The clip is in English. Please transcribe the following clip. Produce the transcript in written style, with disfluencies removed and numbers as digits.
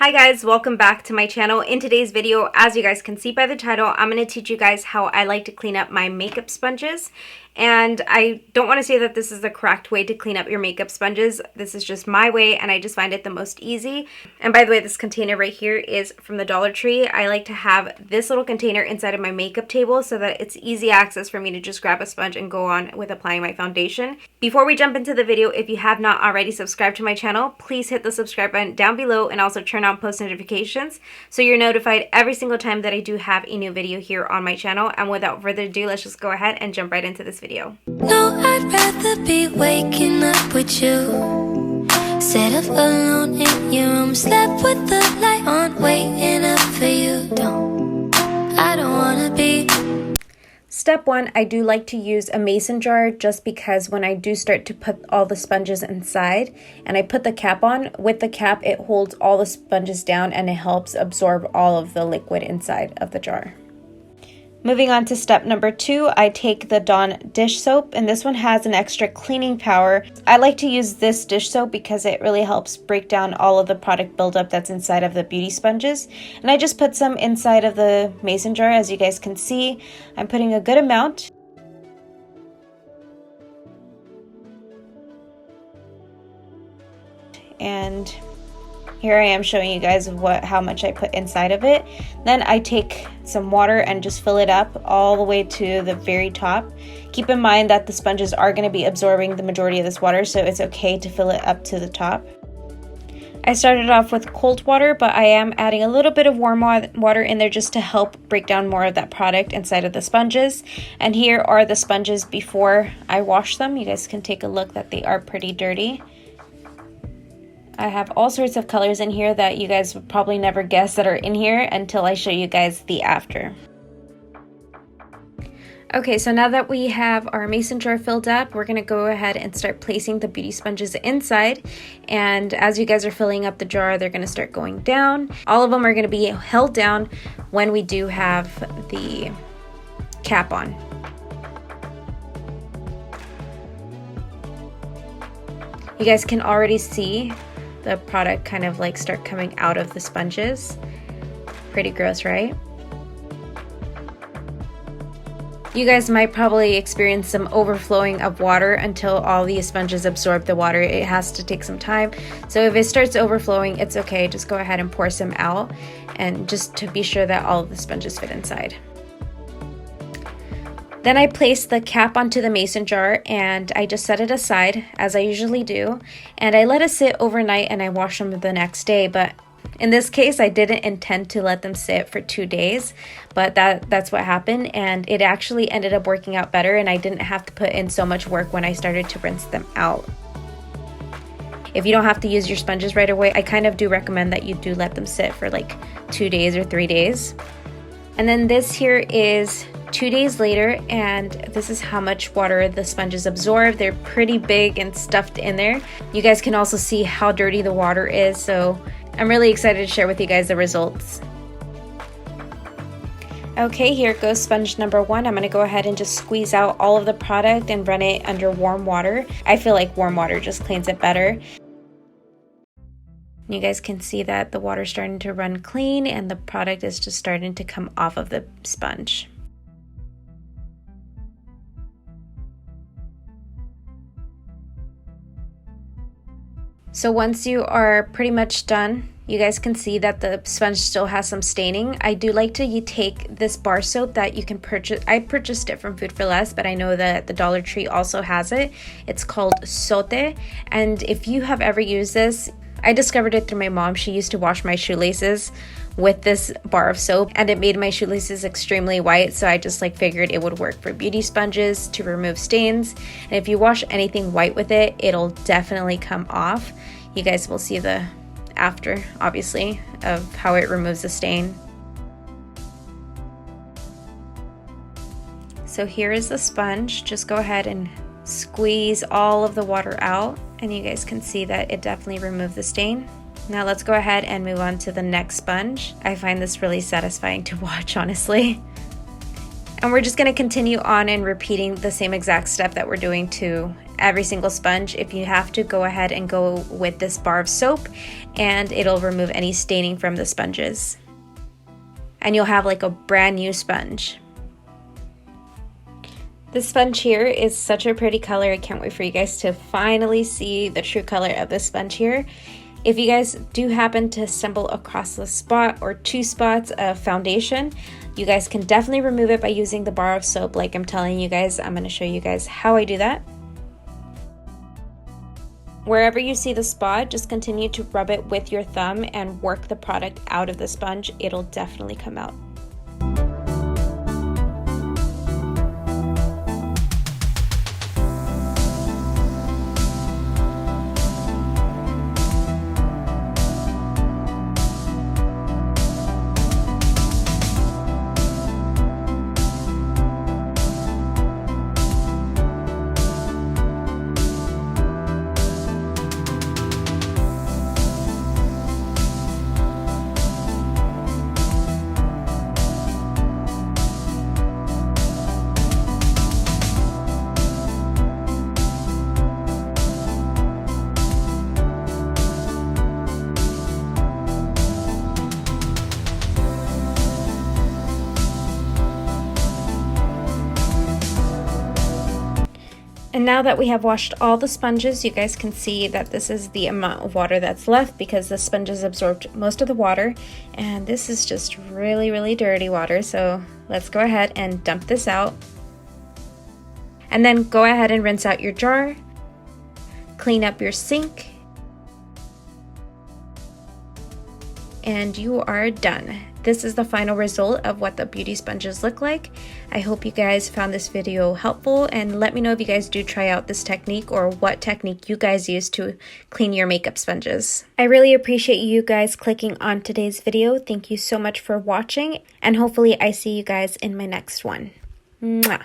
Hi guys, welcome back to my channel. In today's video, as you guys can see by the title, I'm going to teach you guys how I like to clean up my makeup sponges. And I don't want to say that this is the correct way to clean up your makeup sponges. This is just my way and I just find it the most easy. And by the way, this container right here is from the Dollar Tree. I like to have this little container inside of my makeup table so that it's easy access for me to just grab a sponge and go on with applying my foundation. Before we jump into the video, if you have not already subscribed to my channel, please hit the subscribe button down below and also turn on post notifications so you're notified every single time that I do have a new video here on my channel. And without further ado, let's just go ahead and jump right into this video. No, I'd rather be waking up with you, set up alone in your room, slept with the light on, waiting up for you. I don't wanna be. Step 1, I do like to use a mason jar just because when I do start to put all the sponges inside and I put the cap on, with the cap it holds all the sponges down and it helps absorb all of the liquid inside of the jar. Moving on to step number 2, I take the Dawn dish soap, and this one has an extra cleaning power. I like to use this dish soap because it really helps break down all of the product buildup that's inside of the beauty sponges. And I just put some inside of the mason jar. As you guys can see, I'm putting a good amount. And here I am showing you guys how much I put inside of it. Then I take some water and just fill it up all the way to the very top. Keep in mind that the sponges are going to be absorbing the majority of this water, so it's okay to fill it up to the top. I started off with cold water, but I am adding a little bit of warm water in there just to help break down more of that product inside of the sponges. And here are the sponges before I wash them. You guys can take a look that they are pretty dirty. I have all sorts of colors in here that you guys would probably never guess that are in here until I show you guys the after. Okay, so now that we have our mason jar filled up, we're going to go ahead and start placing the beauty sponges inside. And as you guys are filling up the jar, they're going to start going down. All of them are going to be held down when we do have the cap on. You guys can already see the product kind of like start coming out of the sponges. Pretty gross, right? You guys might probably experience some overflowing of water until all these sponges absorb the water. It has to take some time. So if it starts overflowing, it's okay. Just go ahead and pour some out, and just to be sure that all of the sponges fit inside. Then I place the cap onto the mason jar and I just set it aside as I usually do, and I let it sit overnight and I wash them the next day. But in this case I didn't intend to let them sit for 2 days, but that's what happened, and it actually ended up working out better and I didn't have to put in so much work when I started to rinse them out. If you don't have to use your sponges right away, I kind of do recommend that you do let them sit for like 2 days or 3 days. And then this here is 2 days later, and this is how much water the sponges absorb. They're pretty big and stuffed in there. You guys can also see how dirty the water is, so I'm really excited to share with you guys the results. Okay, here goes sponge number 1. I'm going to go ahead and just squeeze out all of the product and run it under warm water. I feel like warm water just cleans it better. You guys can see that the water's starting to run clean and the product is just starting to come off of the sponge. So once you are pretty much done, you guys can see that the sponge still has some staining. I do like to take this bar soap that you can purchase. I purchased it from Food for Less, but I know that the Dollar Tree also has it. It's called Zote, and if you have ever used this, I discovered it through my mom. She used to wash my shoelaces with this bar of soap and it made my shoelaces extremely white, so I just figured it would work for beauty sponges to remove stains. And if you wash anything white with it, it'll definitely come off. You guys will see the after, obviously, of how it removes the stain. So here is the sponge. Just go ahead and squeeze all of the water out, and you guys can see that it definitely removed the stain. Now let's go ahead and move on to the next sponge. I find this really satisfying to watch, honestly. And we're just going to continue on and repeating the same exact step that we're doing to every single sponge. If you have to, go ahead and go with this bar of soap and it'll remove any staining from the sponges. And you'll have like a brand new sponge. This sponge here is such a pretty color. I can't wait for you guys to finally see the true color of this sponge here. If you guys do happen to stumble across a spot or two spots of foundation, you guys can definitely remove it by using the bar of soap like I'm telling you guys. I'm going to show you guys how I do that. Wherever you see the spot, just continue to rub it with your thumb and work the product out of the sponge. It'll definitely come out. And now that we have washed all the sponges, you guys can see that this is the amount of water that's left because the sponges absorbed most of the water. And this is just really, really dirty water. So let's go ahead and dump this out. And then go ahead and rinse out your jar. Clean up your sink. And you are done. This is the final result of what the beauty sponges look like. I hope you guys found this video helpful, and let me know if you guys do try out this technique or what technique you guys use to clean your makeup sponges. I really appreciate you guys clicking on today's video. Thank you so much for watching, and hopefully I see you guys in my next one. Mwah.